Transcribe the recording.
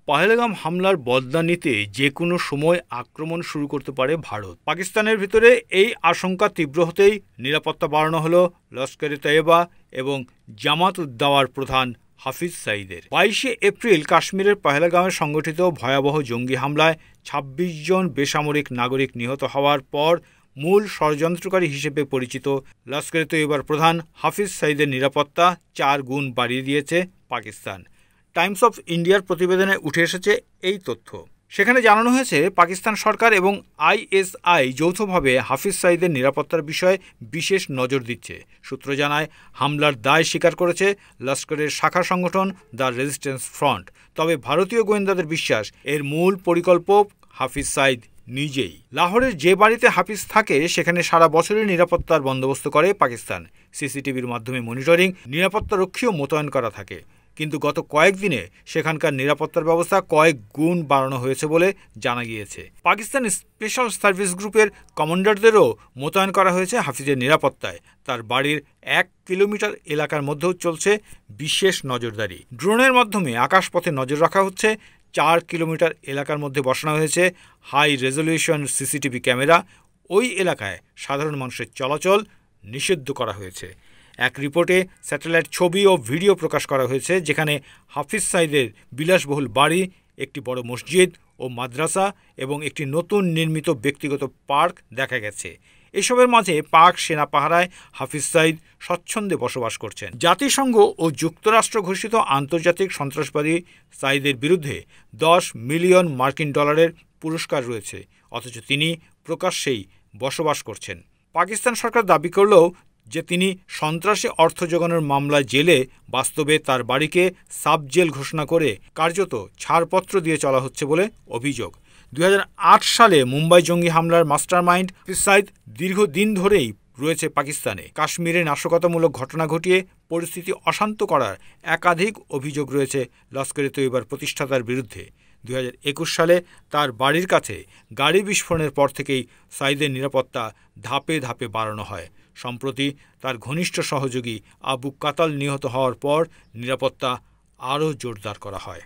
পহেলগাম হামলার বদলা নিতে যে কোনো সময় আক্রমণ শুরু করতে পারে ভারত। পাকিস্তানের ভিতরে এই আশঙ্কা তীব্র হতেই নিরাপত্তা বাড়ানো হলো লস্করে তৈয়বা এবং জামাত উদ দাওয়ার প্রধান হাফিজ সাঈদের। 22শে এপ্রিল কাশ্মীরের পহেলগামে সংগঠিত ভয়াবহ জঙ্গি হামলায় ২৬ জন বেসামরিক নাগরিক নিহত হওয়ার পর মূল ষড়যন্ত্রকারী হিসেবে পরিচিত লস্করে তৈয়বার প্রধান হাফিজ সাঈদের নিরাপত্তা 4 গুণ বাড়িয়ে দিয়েছে পাকিস্তান। টাইমস অফ ইন্ডিয়ার প্রতিবেদনে উঠে এসেছে এই তথ্য। সেখানে জানানো হয়েছে, পাকিস্তান সরকার এবং আইএসআই যৌথভাবে হাফিজ সাঈদের নিরাপত্তার বিষয়ে বিশেষ নজর দিচ্ছে। সূত্র জানায়, হামলার দায় স্বীকার করেছে লস্করের শাখা সংগঠন দ্য রেজিস্ট্যান্স ফ্রন্ট। তবে ভারতীয় গোয়েন্দাদের বিশ্বাস, এর মূল পরিকল্পক হাফিজ সাঈদ নিজেই। লাহোরের যে বাড়িতে হাফিজ থাকে সেখানে সারা বছরের নিরাপত্তার বন্দোবস্ত করে পাকিস্তান। সিসিটিভির মাধ্যমে মনিটরিং, নিরাপত্তারক্ষীও মোতায়েন করা থাকে। কিন্তু গত কয়েকদিনে সেখানকার নিরাপত্তার ব্যবস্থা কয়েক গুণ বাড়ানো হয়েছে বলে জানা গিয়েছে। পাকিস্তান স্পেশাল সার্ভিস গ্রুপের কমান্ডারদেরও মোতায়েন করা হয়েছে হাফিজের নিরাপত্তায়। তার বাড়ির 1 কিলোমিটার এলাকার মধ্যেও চলছে বিশেষ নজরদারি। ড্রোনের মাধ্যমে আকাশপথে নজর রাখা হচ্ছে। 4 কিলোমিটার এলাকার মধ্যে বসানো হয়েছে হাই রেজলিউশন সিসিটিভি ক্যামেরা। ওই এলাকায় সাধারণ মানুষের চলাচল নিষিদ্ধ করা হয়েছে। এক রিপোর্টে স্যাটেলাইট ছবি ও ভিডিও প্রকাশ করা হয়েছে, যেখানে হাফিজ সাঈদের বিলাসবহুল বাড়ি, একটি বড় মসজিদ ও মাদ্রাসা এবং একটি নতুন নির্মিত ব্যক্তিগত পার্ক দেখা গেছে। এসবের মাঝে পাক সেনা পাহারায় হাফিজ সাঈদ স্বচ্ছন্দে বসবাস করছেন। জাতিসংঘ ও যুক্তরাষ্ট্র ঘোষিত আন্তর্জাতিক সন্ত্রাসবাদী সাঈদের বিরুদ্ধে $10 মিলিয়ন পুরস্কার রয়েছে, অথচ তিনি প্রকাশ্যেই বসবাস করছেন। পাকিস্তান সরকার দাবি করলেও যে তিনি সন্ত্রাসী অর্থ জোগানোর মামলায় জেলে, বাস্তবে তার বাড়িকে সাব জেল ঘোষণা করে কার্যত ছাড়পত্র দিয়ে চলা হচ্ছে বলে অভিযোগ। 2008 সালে মুম্বাই জঙ্গি হামলার মাস্টারমাইন্ড হাফিজ সাঈদ দীর্ঘদিন ধরেই রয়েছে পাকিস্তানে। কাশ্মীরে নাশকতামূলক ঘটনা ঘটিয়ে পরিস্থিতি অশান্ত করার একাধিক অভিযোগ রয়েছে লস্করে তৈয়বার প্রতিষ্ঠাতার বিরুদ্ধে। 2021 সালে তার বাড়ির কাছে গাড়ি বিস্ফোরণের পর থেকেই সাঈদের নিরাপত্তা ধাপে ধাপে বাড়ানো হয়। সম্প্রতি তার ঘনিষ্ঠ সহযোগী আবু কাতাল নিহত হওয়ার পর নিরাপত্তা আরও জোরদার করা হয়।